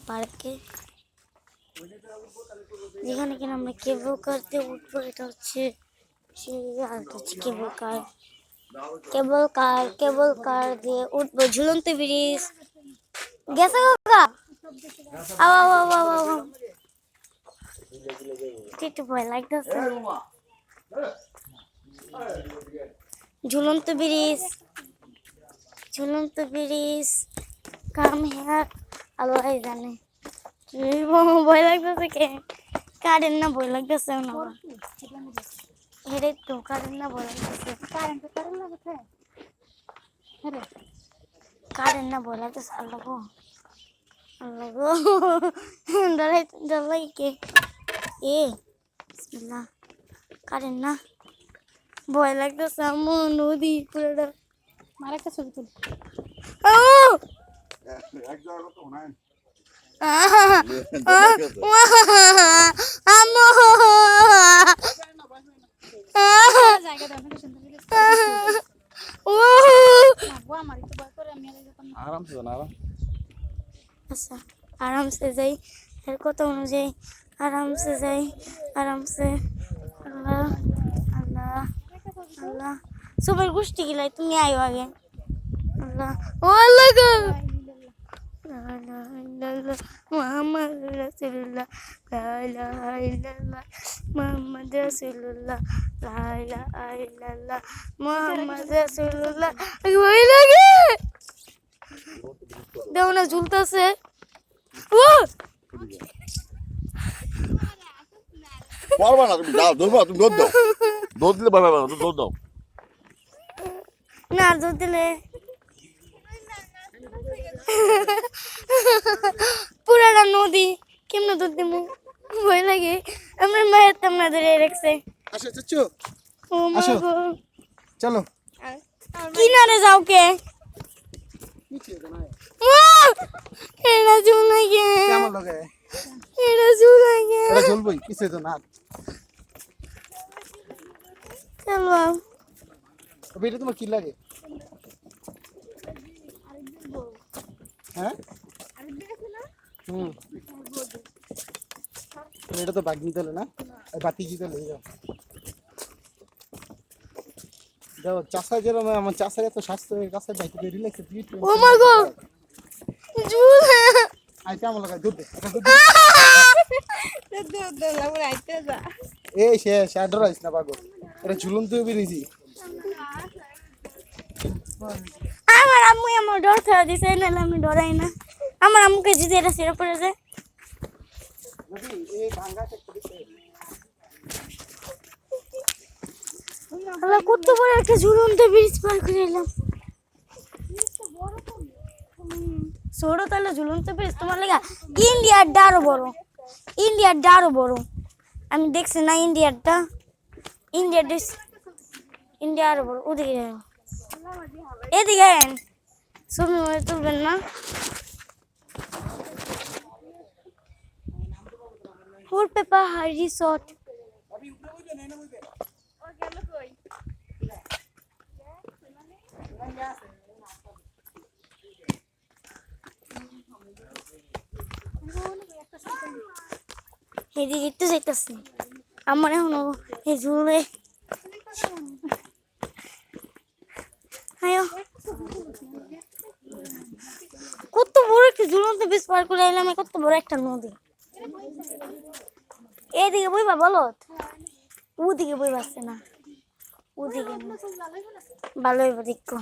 পার্কে যেখানে কিনা আমরা কেবল কার দিয়ে উঠবো। এটা হচ্ছে কেবল কার দিয়ে উঠবো। ঝুলন্ত ব্রিজ গেছে কাকা। একটু ভয় লাগতেছে। ঝুলন্ত ব্রিজ কাম হেয়ার আল্লাহ জানে। ভয় লাগতেছে কে কারেন্ট না ভয় লাগতেছে না হেরে তো কারেন্ট না ভয় লাগতেছে কারেন্ট না ভয় লাগতেছে আল্লাহ গো ডরাই কে এ বিসমিল্লাহ কারেন্ট না ভয় লাগতেছে আমার নদী পুরোটা মার একটা ছবি তুল এক জায়গা তো নাই आराम से जाई कत अनुযায়ী आराम से जाई आराम से अल्लाह अल्लाह अल्लाह सुबह गोष्ठी गिलाई तुम आयो आगे अल्लाह ओ अल्लाह गो मोहम्मद रसूलुल्लाह ला इलाहा इल्लल्लाह मोहम्मद रसूलुल्लाह ला इलाहा इल्लल्लाह मोहम्मद रसूलुल्लाह वही लगे देव ना झूलता से পারবা না তুমি যাও ধরবা তুমি দৌড় দাও দৌড় দিলে পারবা না তুমি দৌড় দাও না দৌড় দিলে পুরাটা নদী কেমন দৌড় দিব ভয় লাগে আমার মায়ের তেমন ধরে রাখছে আসো চাচু ও মা গো চলো কিনারে যাও কে এটা ঝুলে গে কেমন লাগে এটা ঝুলে গে এটা ঝুলবই কিছু তো না চলো এটা তোমার কি লাগে হ্যাঁ এটা তো বাগনি তোলে না বাতি কি তোলে যাও চাষা যেরকম আমার চাষার এত স্বাস্থ্যের কাছে যাইতে রিল্যাক্স ও মা গো ঝুল আই কেমন লাগে দুধ এই শেষ আর ডরাইস না পাগল এটা ঝুলন তুই বেরিয়েছি আমার আম্মু আমার ডর খেলা দিছে না আমি ডরাই না আমার আম্মুকে জিতে এটা সিরা পড়ে যায় আল্লাহ কত বড় একটা ঝুলন্ত ব্রিজ পার করে এলাম ছোট তাহলে ঝুলন্ত ব্রিজ তোমার লাগা ইন্ডিয়ার আরো বড় আমি দেখছি না ইন্ডিয়া আরো বড় ওদিকে এদিকে ছবি মনে তুলবেন না ফুলপে পাহাড় রিসোর্ট এদিকে একটু যাইতেছি আমার এখনো এই ঝুলে কত বড় একটা ঝুলন্ত ব্রিজ পার করে এলাম কত বড় একটা নদী এদিকে বইবা বলো ওদিকে বই বাসছে না ওদিকে ভালো হইব দেখো